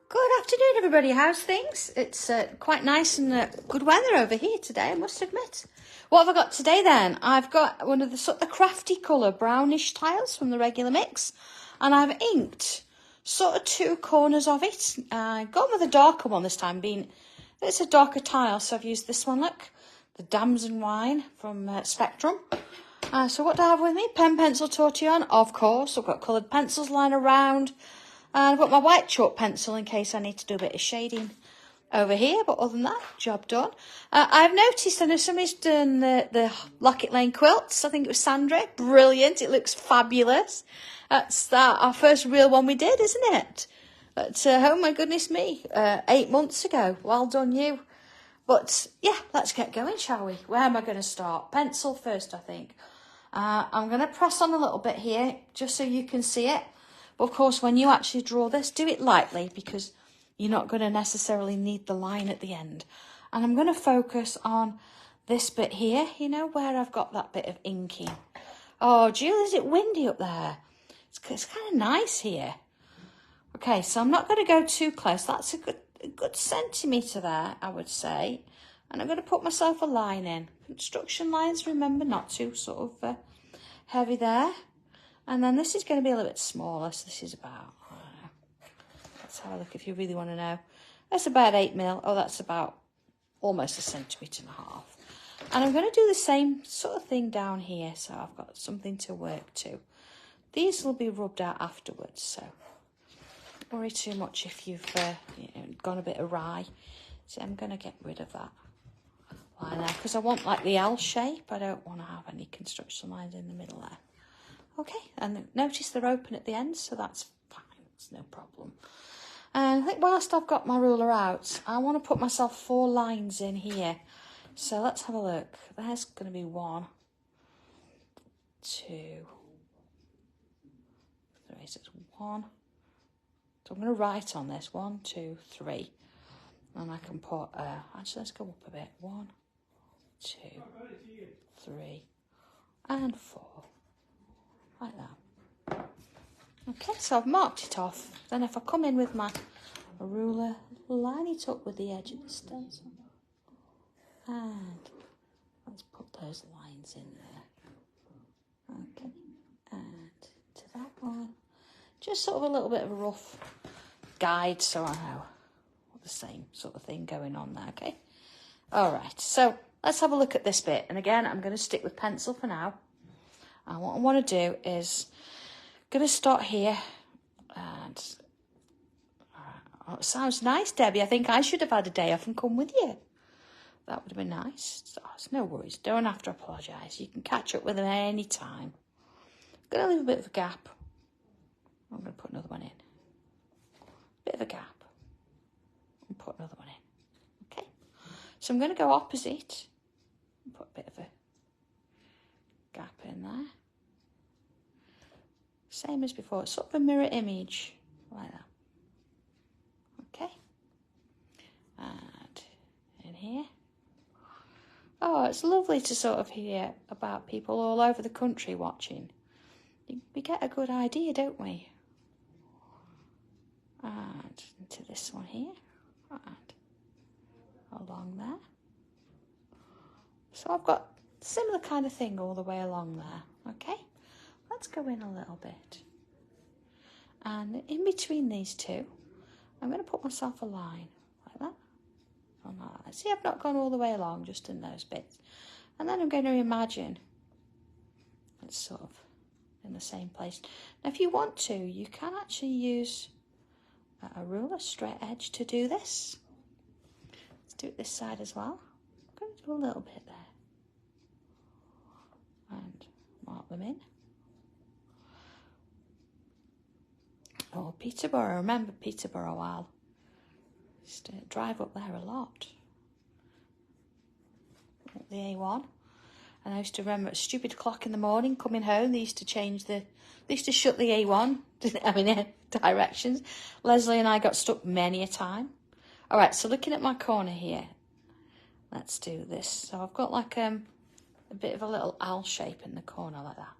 Good afternoon, everybody. How's things? It's quite nice and good weather over here today, I must admit. What have I got today then? I've got one of the sort of the crafty colour brownish tiles from the regular mix, and I've inked sort of two corners of it. I got with a darker one this time, being it's a darker tile, so I've used this one. Look, the Damson Wine from Spectrum. So what do I have with me? Pen, pencil, Tortillon, of course. I've got coloured pencils lying around. And I've got my white chalk pencil in case I need to do a bit of shading over here. But other than that, job done. I've noticed, I know somebody's done the Locket Lane quilts. I think it was Sandra. Brilliant. It looks fabulous. That's our first real one we did, isn't it? But, oh my goodness me, 8 months ago. Well done you. But yeah, let's get going, shall we? Where am I going to start? Pencil first, I think. I'm going to press on a little bit here just so you can see it. But of course, when you actually draw this, do it lightly because you're not going to necessarily need the line at the end. And I'm going to focus on this bit here, you know, where I've got that bit of inking. Oh, Julie, is it windy up there? It's kind of nice here. Okay, so I'm not going to go too close. That's a good centimetre there, I would say. And I'm going to put myself a line in. Construction lines, remember, not too sort of heavy there. And then this is going to be a little bit smaller. So this is about, I don't know. Let's have a look if you really want to know. That's about 8mm. Oh, that's about almost 1.5 centimetres. And I'm going to do the same sort of thing down here. So I've got something to work to. These will be rubbed out afterwards. So don't worry too much if you've gone a bit awry. So I'm going to get rid of that line there. Because I want like the L shape. I don't want to have any construction lines in the middle there. Okay, and notice they're open at the end, so that's fine, it's no problem. And I think whilst I've got my ruler out, I want to put myself 4 lines in here. So let's have a look. There's going to be 1, 2, 3, so it's 1. So I'm going to write on this, 1, 2, 3. And I can put, actually let's go up a bit. 1, 2, 3, and 4. Like that. Okay, so I've marked it off. Then if I come in with my ruler, line it up with the edge of the stencil. And let's put those lines in there. Okay, and to that one. Just sort of a little bit of a rough guide so I know the same sort of thing going on there, okay? All right, so let's have a look at this bit. And again, I'm going to stick with pencil for now. And what I want to do is, going to start here, and oh, it sounds nice, Debbie. I think I should have had a day off and come with you. That would have been nice. So, it's no worries. Don't have to apologise. You can catch up with them any time. I'm going to leave a bit of a gap. I'm going to put another one in. Bit of a gap. And put another one in. Okay. So I'm going to go opposite and put a bit of a gap in there. Same as before, it's sort of a mirror image, like that. Okay. And in here. Oh, it's lovely to sort of hear about people all over the country watching. We get a good idea, don't we? And into this one here. And along there. So I've got similar kind of thing all the way along there, okay? Let's go in a little bit. And in between these two, I'm going to put myself a line, like that. And like that. See, I've not gone all the way along, just in those bits. And then I'm going to imagine it's sort of in the same place. Now, if you want to, you can actually use a ruler, straight edge, to do this. Let's do it this side as well. I'm going to do a little bit there. And mark them in. Oh, Peterborough. Remember Peterborough? I'll just drive up there a lot. The A1. And I used to remember at a stupid clock in the morning coming home. They used to shut the A1. Directions. Leslie and I got stuck many a time. All right, so looking at my corner here. Let's do this. So I've got like a bit of a little L shape in the corner like that.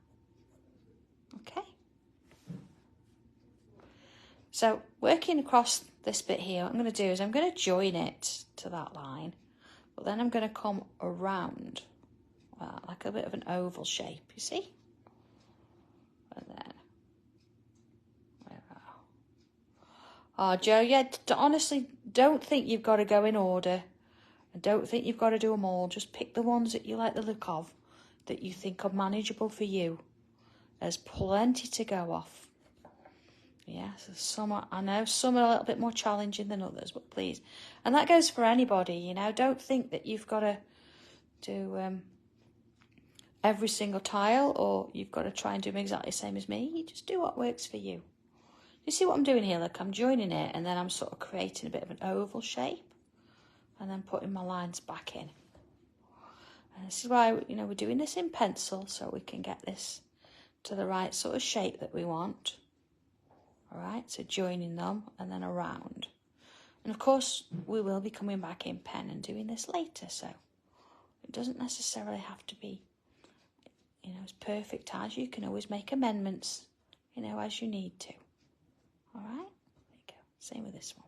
Okay. So working across this bit here, what I'm going to do is I'm going to join it to that line, but then I'm going to come around, like a bit of an oval shape, you see? And then, oh, Joe, yeah, honestly, don't think you've got to go in order. And don't think you've got to do them all. Just pick the ones that you like the look of, that you think are manageable for you. There's plenty to go off. Yeah, so some are, I know some are a little bit more challenging than others, but please. And that goes for anybody, you know. Don't think that you've got to do every single tile, or you've got to try and do them exactly the same as me. You just do what works for you. You see what I'm doing here? Look, I'm joining it, and then I'm sort of creating a bit of an oval shape, and then putting my lines back in. And this is why, you know, we're doing this in pencil, so we can get this to the right sort of shape that we want. All right, so joining them and then around. And of course, we will be coming back in pen and doing this later, so it doesn't necessarily have to be, you know, as perfect as. You can always make amendments, you know, as you need to. All right, there you go. Same with this one.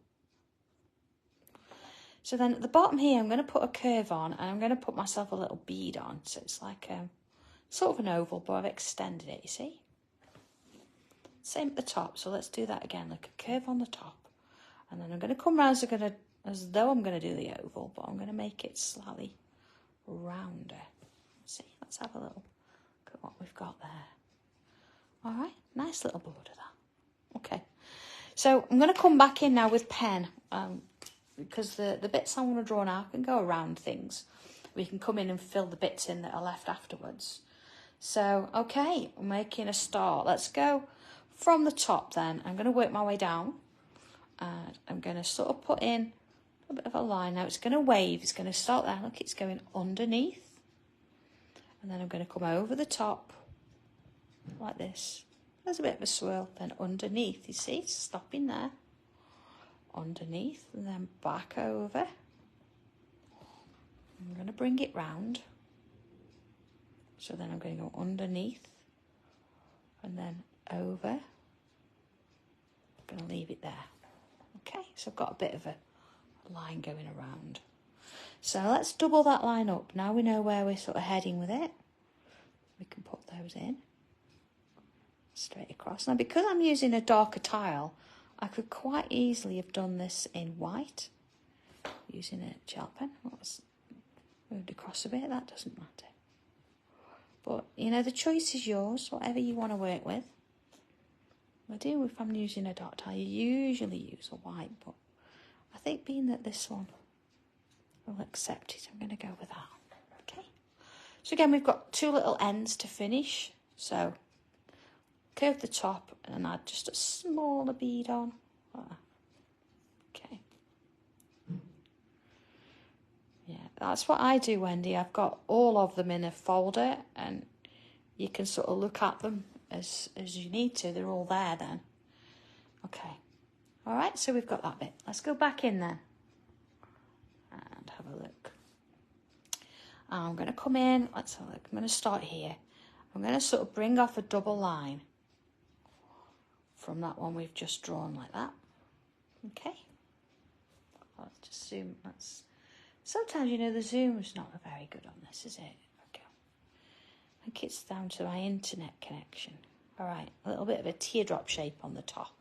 So then at the bottom here, I'm going to put a curve on, and I'm going to put myself a little bead on. So it's like sort of an oval, but I've extended it, you see? Same at the top, so let's do that again, like a curve on the top. And then I'm going to come round as though I'm going to do the oval, but I'm going to make it slightly rounder. See, let's have a little look at what we've got there. All right, nice little border that. Okay, so I'm going to come back in now with pen, because the bits I want to draw now can go around things. We can come in and fill the bits in that are left afterwards. So, okay, I'm making a start. Let's go from the top then. I'm going to work my way down, and I'm going to sort of put in a bit of a line. Now it's going to wave. It's going to start there. Look, it's going underneath. And then I'm going to come over the top like this. There's a bit of a swirl. Then underneath, you see, it's stopping there. Underneath, and then back over. I'm going to bring it round. So then I'm going to go underneath and then over. I'm going to leave it there. Okay, so I've got a bit of a line going around. So let's double that line up. Now we know where we're sort of heading with it. We can put those in straight across. Now because I'm using a darker tile, I could quite easily have done this in white using a gel pen. Let's moved across a bit, that doesn't matter. But, you know, the choice is yours, whatever you want to work with. I do, if I'm using a dot tile, you usually use a white, but I think being that this one will accept it, I'm going to go with that. Okay. So again, we've got two little ends to finish. So curve the top and add just a smaller bead on. Okay. Yeah, that's what I do, Wendy. I've got all of them in a folder, and you can sort of look at them as you need to. They're all there then. Okay. All right, so we've got that bit. Let's go back in then and have a look. I'm going to come in. Let's have a look. I'm going to start here. I'm going to sort of bring off a double line from that one we've just drawn like that. Okay. Let's just zoom. Sometimes, you know, the zoom is not very good on this, is it? Okay. I think it's down to my internet connection. All right, a little bit of a teardrop shape on the top.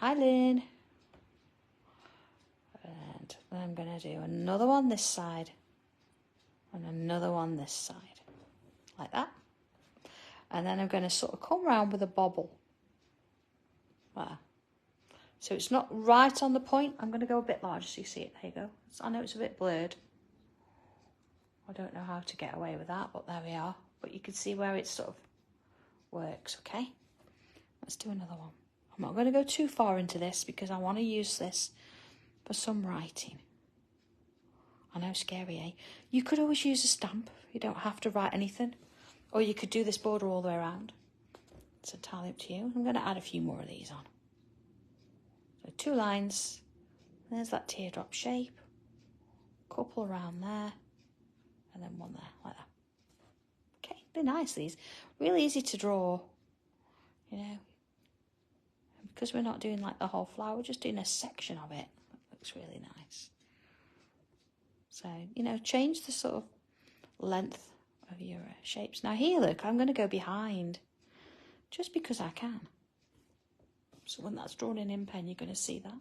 Hi, Lynn. And then I'm going to do another one this side and another one this side, like that. And then I'm going to sort of come round with a bobble. There. So it's not right on the point. I'm going to go a bit larger so you see it. There you go. I know it's a bit blurred. I don't know how to get away with that, but there we are. But you can see where it sort of works, okay? Let's do another one. I'm not going to go too far into this because I want to use this for some writing. I know, scary, eh? You could always use a stamp. You don't have to write anything. Or you could do this border all the way around. It's entirely up to you. I'm going to add a few more of these on. So 2 lines. There's that teardrop shape. Couple around there. And then one there, like that. Okay, they're nice, these. Really easy to draw. You know, because we're not doing like the whole flower, we're just doing a section of it. That looks really nice. So, you know, change the sort of length of your shapes. Now here, look, I'm going to go behind just because I can. So when that's drawn in pen, you're going to see that.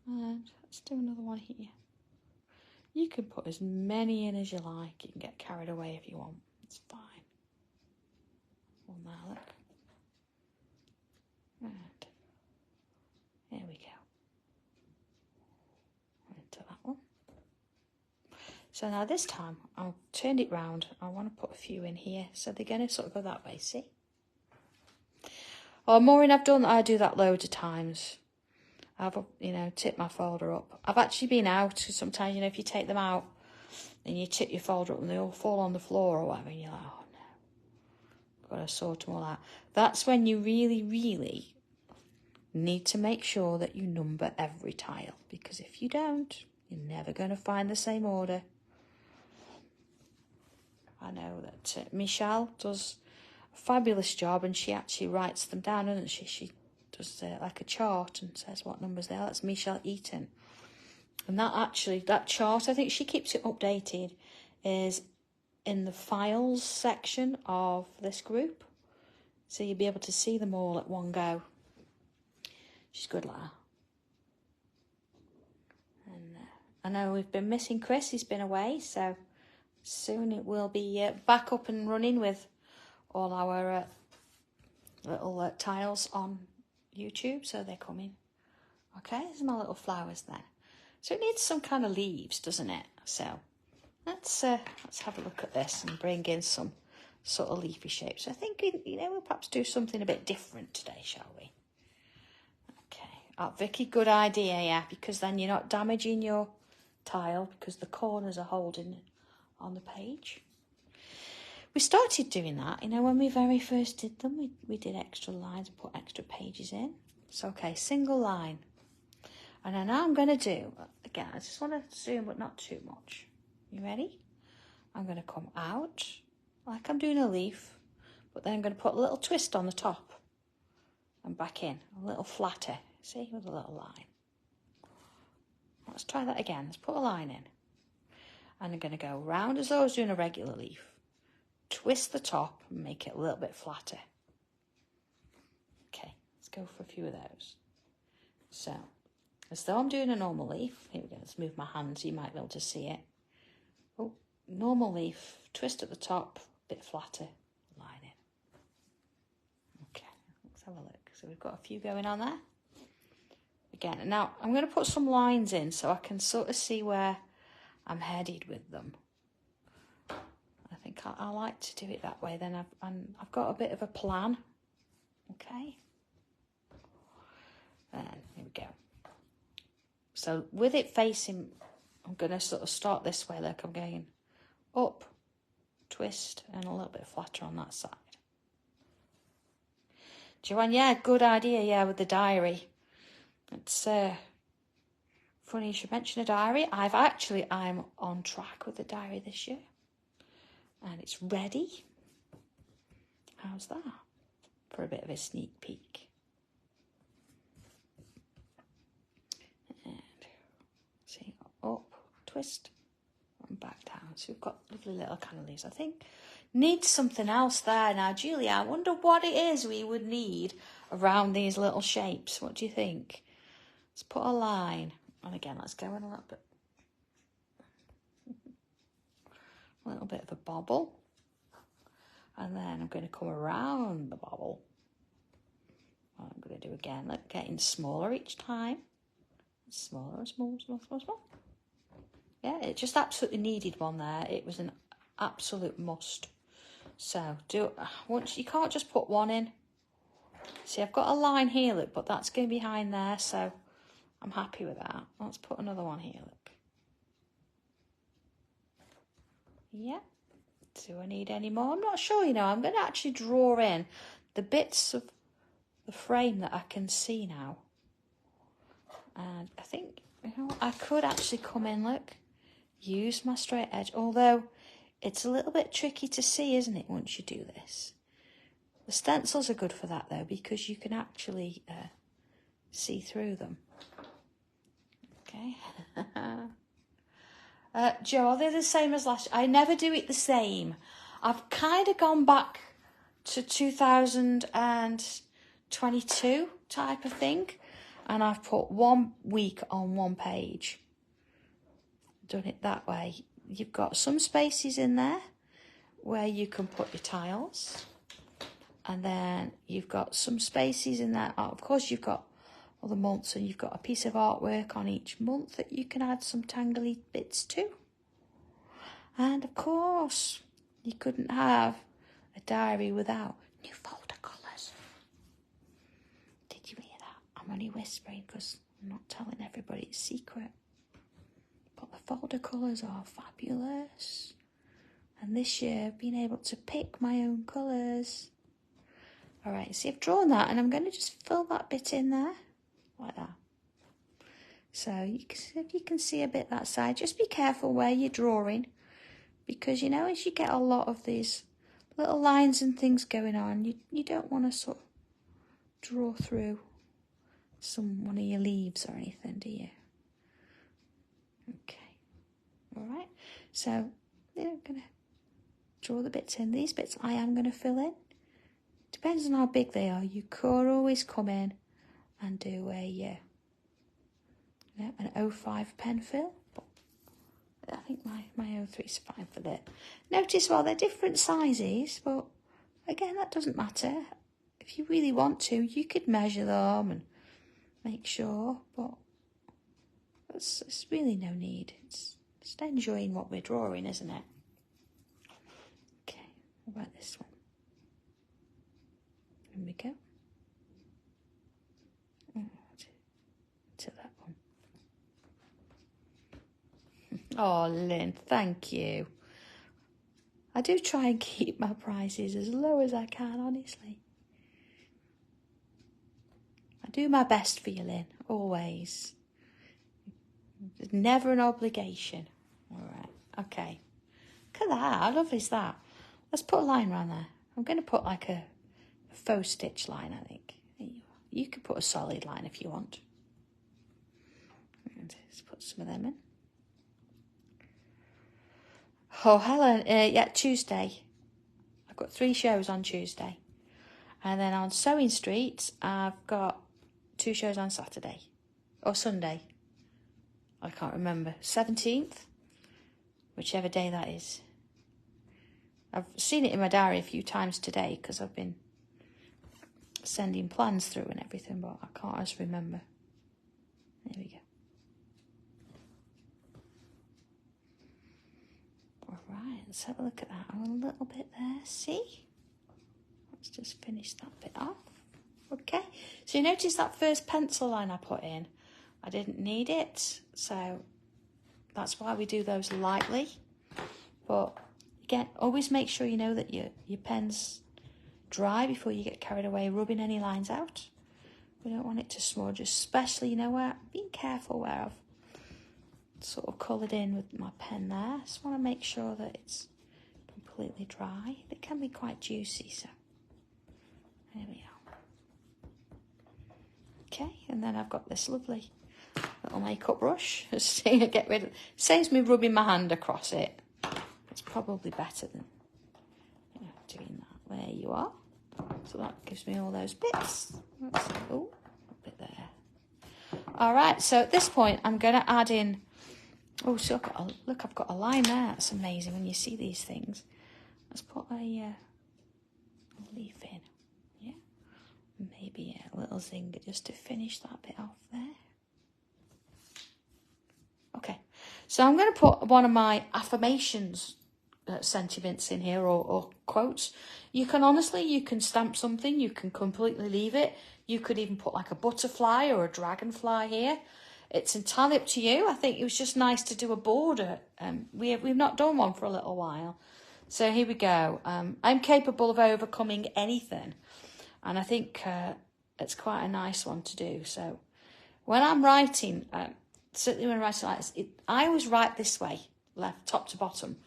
And let's do another one here. You can put as many in as you like. You can get carried away if you want. It's fine. One there, look. And here we go. Into that one. So now this time, I've turned it round. I want to put a few in here. So they're going to sort of go that way, see? Or Maureen, I've done that. I do that loads of times. I've, you know, tipped my folder up. I've actually been out, because sometimes, you know, if you take them out, and you tip your folder up and they all fall on the floor or whatever, and you're like, oh no, I've got to sort them all out. That's when you really, really need to make sure that you number every tile, because if you don't, you're never going to find the same order. I know that Michelle does a fabulous job, and she actually writes them down, doesn't she? She does like a chart and says what numbers they are. That's Michelle Eaton. And that chart, I think she keeps it updated, is in the files section of this group. So you'll be able to see them all at one go. She's good like that. And I know we've been missing Chris. He's been away, so soon it will be back up and running with all our little tiles on YouTube. So they're coming. Okay, there's my little flowers then. So it needs some kind of leaves, doesn't it? So let's have a look at this and bring in some sort of leafy shapes. So I think, you know, we'll perhaps do something a bit different today, shall we? Okay. Oh, Vicky, good idea, yeah, because then you're not damaging your tile because the corners are holding on the page. We started doing that, you know, when we very first did them. We did extra lines and put extra pages in. So, okay, single line. And then now I'm going to do, again, I just want to zoom, but not too much. You ready? I'm going to come out like I'm doing a leaf, but then I'm going to put a little twist on the top and back in, a little flatter, see, with a little line. Let's try that again. Let's put a line in. And I'm going to go round as though I was doing a regular leaf. Twist the top and make it a little bit flatter. Okay, let's go for a few of those. So, as though I'm doing a normal leaf. Here we go, let's move my hand so you might be able to see it. Oh, normal leaf, twist at the top, bit flatter, line in. Okay, let's have a look. So we've got a few going on there. Again, and now I'm going to put some lines in so I can sort of see where I'm headed with them. I think I like to do it that way. Then I've got a bit of a plan. Okay. And here we go. So with it facing, I'm going to sort of start this way, like I'm going up, twist, and a little bit flatter on that side. Joanne, yeah, good idea, yeah, with the diary. It's funny you should mention a diary. I'm on track with the diary this year. And it's ready. How's that? For a bit of a sneak peek. And see, up, twist, and back down. So we've got lovely little kind of leaves. I think needs something else there. Now, Julia, I wonder what it is we would need around these little shapes. What do you think? Let's put a line. And again, let's go in a little bit. A little bit of a bobble. And then I'm going to come around the bobble. What I'm going to do again, like getting smaller each time. Smaller, small. Yeah, it just absolutely needed one there. It was an absolute must. So once you can't just put one in. See, I've got a line here, look, but that's going behind there, so I'm happy with that. Let's put another one here, look. Yeah. Do I need any more? I'm not sure, you know. I'm going to actually draw in the bits of the frame that I can see now. And I think, you know, I could actually come in, look, use my straight edge. Although it's a little bit tricky to see, isn't it, once you do this? The stencils are good for that though, because you can actually see through them. Okay. Joe, are they the same as last year? I never do it the same. I've kind of gone back to 2022 type of thing, and I've put 1 week on one page. Done it that way. You've got some spaces in there where you can put your tiles, and then you've got some spaces in there. Of course, you've got all the months, and you've got a piece of artwork on each month that you can add some tangly bits to. And of course, you couldn't have a diary without new folder colours. Did you hear that? I'm only whispering because I'm not telling everybody it's secret. But the folder colours are fabulous. And this year I've been able to pick my own colours. Alright, see, I've drawn that, and I'm going to just fill that bit in there. Like that. So if you can see a bit that side, just be careful where you're drawing, because you know, as you get a lot of these little lines and things going on, you don't want to sort of draw through one of your leaves or anything, do you? Okay, all right. So I'm going to draw the bits in. These bits I am going to fill in. Depends on how big they are. You could always come in and do an 05 pen fill, but I think my 03 is fine for that. Notice, well, they're different sizes, but again, that doesn't matter. If you really want to, you could measure them and make sure, but it's really no need. It's just enjoying what we're drawing, isn't it? Okay, what about this one? Here we go. To that one. Oh, Lynn, thank you. I do try and keep my prices as low as I can, honestly. I do my best for you, Lynn, always. There's never an obligation. All right, okay. Look at that, how lovely is that? Let's put a line around there. I'm going to put like a faux stitch line, I think. You could put a solid line if you want. And let's put some of them in. Oh, Helen, yeah, Tuesday. I've got 3 shows on Tuesday. And then on Sewing Street, I've got 2 shows on Saturday. Or Sunday. I can't remember. 17th? Whichever day that is. I've seen it in my diary a few times today because I've been sending plans through and everything, but I can't just remember. There we go. All right, let's have a look at that a little bit there. See? Let's just finish that bit off. Okay, so you notice that first pencil line I put in, I didn't need it, so that's why we do those lightly. But again, always make sure you know that your pen's dry before you get carried away rubbing any lines out. We don't want it to smudge, especially, you know, where being careful where I've sort of coloured in with my pen there. Just want to make sure that it's completely dry. It can be quite juicy, so there we are. Okay, and then I've got this lovely little makeup brush. Just to get rid of, saves me rubbing my hand across it. It's probably better than doing that. There you are. So that gives me all those bits. Oh, a bit there. All right, so at this point, I'm going to add in... Oh, so look, I've got a line there. That's amazing when you see these things. Let's put a leaf in. Yeah. Maybe a little zinger just to finish that bit off there. Okay, so I'm going to put one of my affirmations sentiments in here, or quotes. You can stamp something, you can completely leave it. You could even put like a butterfly or a dragonfly here. It's entirely up to you. I think it was just nice to do a border. We've not done one for a little while. So here we go. I'm capable of overcoming anything. And I think it's quite a nice one to do. So when I'm writing, certainly when I'm writing like this, I always write this way, left, top to bottom.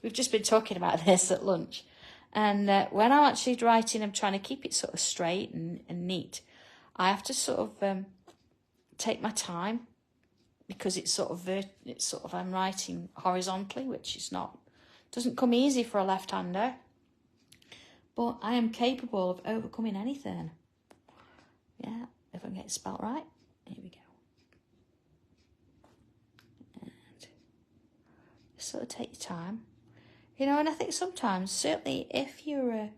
We've just been talking about this at lunch. And when I'm actually writing, I'm trying to keep it sort of straight and neat. I have to sort of take my time, because it's sort of I'm writing horizontally, which is not, doesn't come easy for a left-hander. But I am capable of overcoming anything. Yeah, if I can get it spelt right. Here we go. And just sort of take your time. You know, and I think sometimes, certainly if you're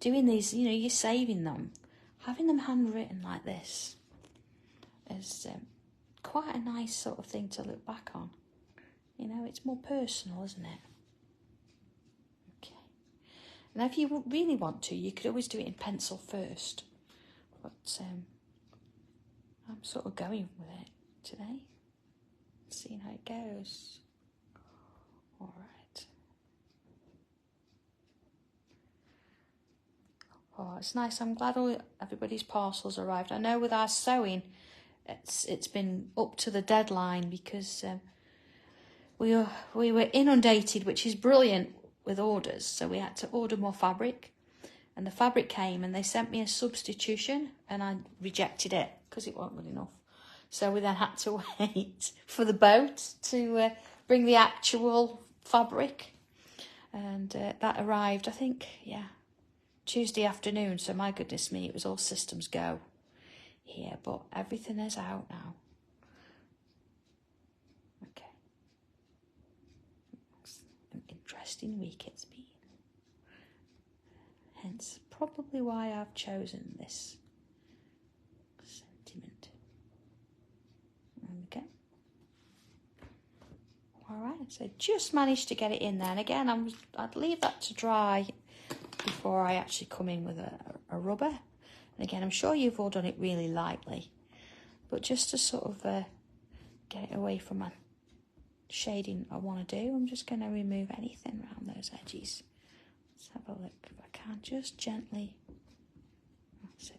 doing these, you know, you're saving them, having them handwritten like this is quite a nice sort of thing to look back on. You know, it's more personal, isn't it? Okay. And if you really want to, you could always do it in pencil first. But I'm sort of going with it today. Seeing how it goes. All right. Oh, it's nice. I'm glad everybody's parcels arrived. I know with our sewing, it's been up to the deadline because we were inundated, which is brilliant with orders. So we had to order more fabric, and the fabric came, and they sent me a substitution, and I rejected it because it wasn't good enough. So we then had to wait for the boat to bring the actual fabric, and that arrived, I think, yeah, Tuesday afternoon. So my goodness me, it was all systems go here, but everything is out now. Okay. It's an interesting week it's been. Hence probably why I've chosen this sentiment. Okay. All right, so just managed to get it in there. And again, I'd leave that to dry before I actually come in with a rubber. And again, I'm sure you've all done it really lightly, but just to sort of get it away from my shading I want to do, I'm just going to remove anything around those edges. Let's have a look if I can, just gently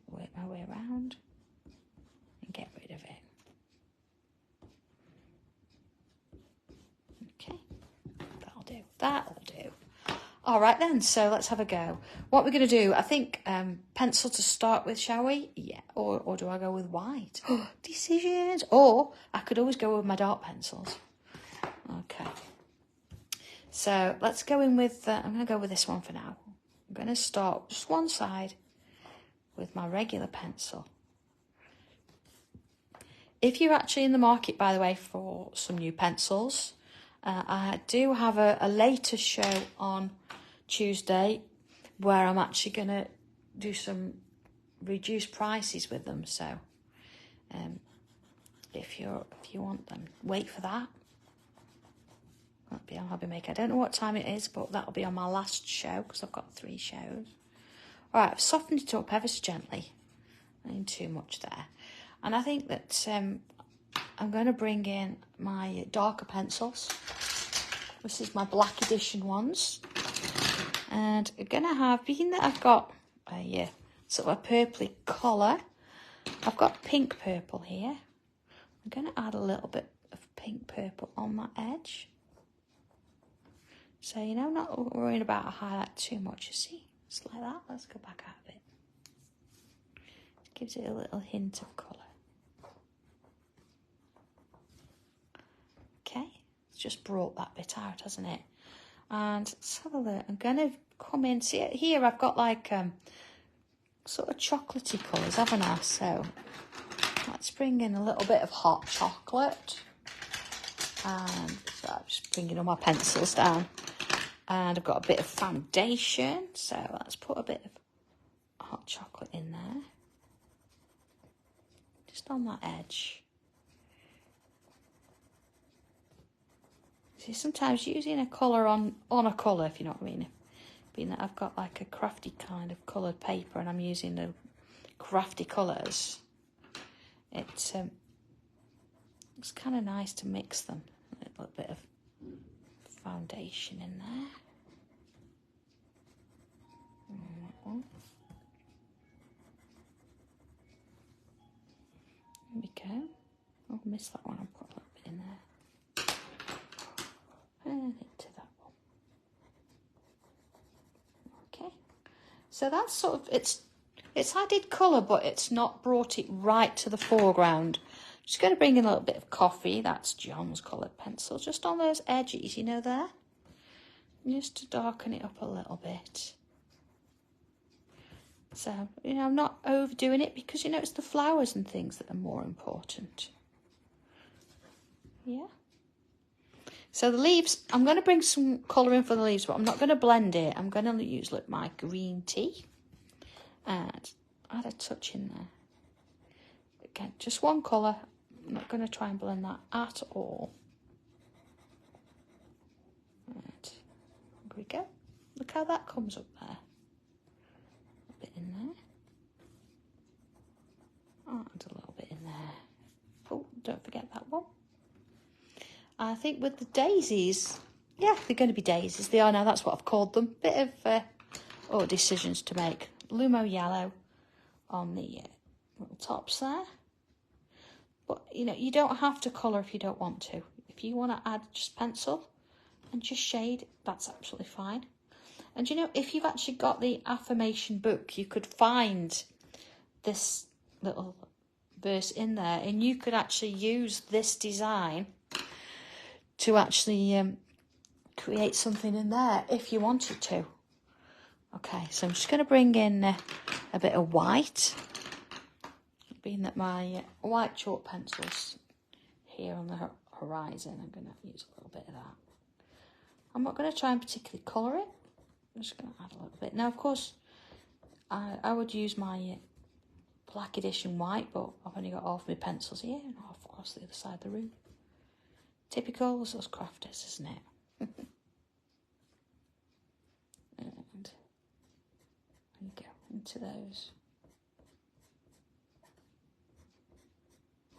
work my way around and get rid of it. Okay, that'll do. All right then, so let's have a go. What we're going to do, I think pencil to start with, shall we? Yeah, or do I go with white? Decisions. Or I could always go with my dark pencils. Okay. So let's go in with, I'm going to go with this one for now. I'm going to start just one side with my regular pencil. If you're actually in the market, by the way, for some new pencils, I do have a later show on Tuesday where I'm actually going to do some reduced prices with them. So if you want them, wait for that. That'll be on Hobby Maker. I don't know what time it is, but that'll be on my last show because I've got 3 shows. All right, I've softened it up ever so gently. Not in too much there. And I think that I'm going to bring in my darker pencils. This is my black edition ones. And I'm going to have, being that I've got a sort of a purpley colour, I've got pink purple here. I'm going to add a little bit of pink purple on that edge. So, you know, not worrying about a highlight too much, you see. Just like that. Let's go back out of it. It gives it a little hint of colour. Okay, it's just brought that bit out, hasn't it? And let's have a look. I'm going to come in. See, here I've got like sort of chocolatey colours, haven't I? So let's bring in a little bit of hot chocolate. And so I'm just bringing all my pencils down. And I've got a bit of foundation. So let's put a bit of hot chocolate in there. Just on that edge. See, sometimes using a colour on a colour, if you know what I mean. Being that I've got like a crafty kind of coloured paper and I'm using the crafty colours, it's kind of nice to mix them. A little bit of foundation in there. There we go. Oh, I missed that one. I'll put a little bit in there. And into that one. Okay. So that's sort of, it's added colour, but it's not brought it right to the foreground. Just going to bring in a little bit of coffee. That's John's coloured pencil, just on those edges, you know, there. Just to darken it up a little bit. So, you know, I'm not overdoing it because, you know, it's the flowers and things that are more important. Yeah. So the leaves, I'm going to bring some colour in for the leaves, but I'm not going to blend it. I'm going to use, look, my green tea and add a touch in there. Again, just one colour. I'm not going to try and blend that at all. Right. There we go. Look how that comes up there. A bit in there. And a little bit in there. Oh, don't forget that one. I think with the daisies, yeah, they're going to be daisies. They are now, that's what I've called them. Bit of decisions to make. Lumo yellow on the little tops there. But, you know, you don't have to colour if you don't want to. If you want to add just pencil and just shade, that's absolutely fine. And, you know, if you've actually got the affirmation book, you could find this little verse in there and you could actually use this design to actually create something in there if you wanted to. Okay, so I'm just going to bring in a bit of white, being that my white chalk pencils here on the horizon, I'm going to use a little bit of that. I'm not going to try and particularly colour it, I'm just going to add a little bit. Now, of course, I would use my Black Edition white, but I've only got half my pencils here and half across the other side of the room. Typical as us crafters, isn't it? And there you go, into those.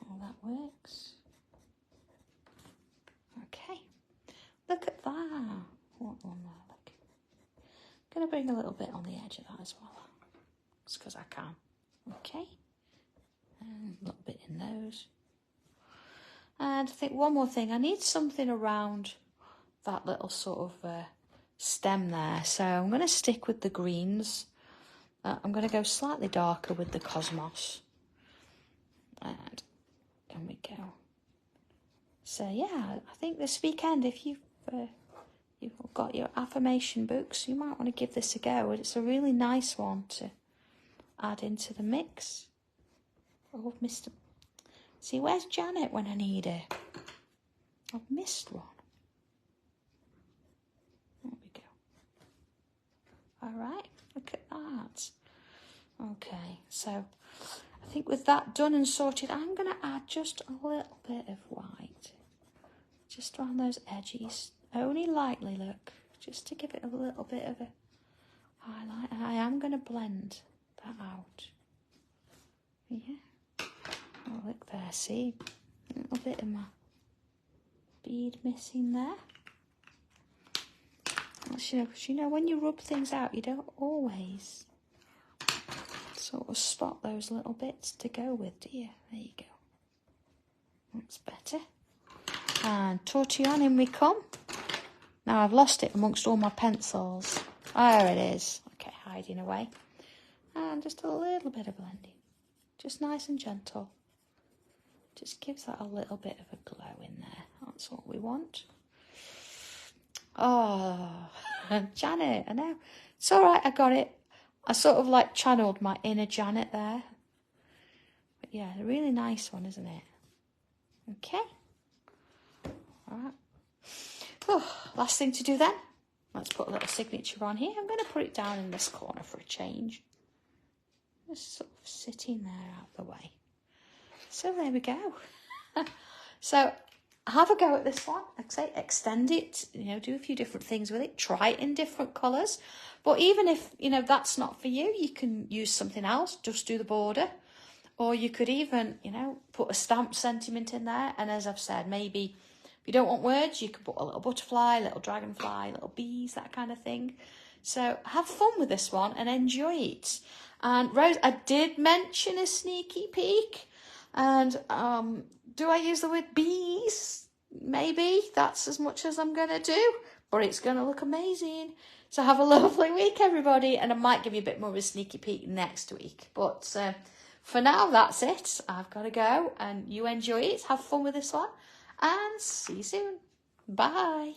All that works. Okay, look at that. What one there, look. I'm going to bring a little bit on the edge of that as well. Just because I can. Okay, and a little bit in those. And I think one more thing, I need something around that little sort of stem there. So I'm going to stick with the greens. I'm going to go slightly darker with the cosmos. And there we go. So yeah, I think this weekend, if you've got your affirmation books, you might want to give this a go. It's a really nice one to add into the mix. Oh, Mr. See, where's Janet when I need her? I've missed one. There we go. All right, look at that. Okay, so I think with that done and sorted, I'm going to add just a little bit of white. Just around those edges. Only lightly, look. Just to give it a little bit of a highlight. And I am going to blend that out. Yeah. Oh, look there, see? A little bit of my bead missing there. That's, you know, when you rub things out, you don't always sort of spot those little bits to go with, do you? There you go. That's better. And Tortillon, in we come. Now I've lost it amongst all my pencils. There it is. Okay, hiding away. And just a little bit of blending. Just nice and gentle. Just gives that a little bit of a glow in there. That's what we want. Oh, Janet, I know. It's all right, I got it. I sort of like channeled my inner Janet there. But yeah, a really nice one, isn't it? Okay. All right. Oh, last thing to do then. Let's put a little signature on here. I'm going to put it down in this corner for a change. Just sort of sitting there out the way. So there we go. So have a go at this one. Like I say, extend it, you know, do a few different things with it. Try it in different colours. But even if, you know, that's not for you, you can use something else. Just do the border. Or you could even, you know, put a stamp sentiment in there. And as I've said, maybe if you don't want words, you could put a little butterfly, little dragonfly, little bees, that kind of thing. So have fun with this one and enjoy it. And Rose, I did mention a sneaky peek. And do I use the word bees? Maybe. That's as much as I'm going to do. But it's going to look amazing. So have a lovely week, everybody, and I might give you a bit more of a sneaky peek next week. But for now, that's it. I've got to go, and you enjoy it. Have fun with this one, and see you soon. Bye.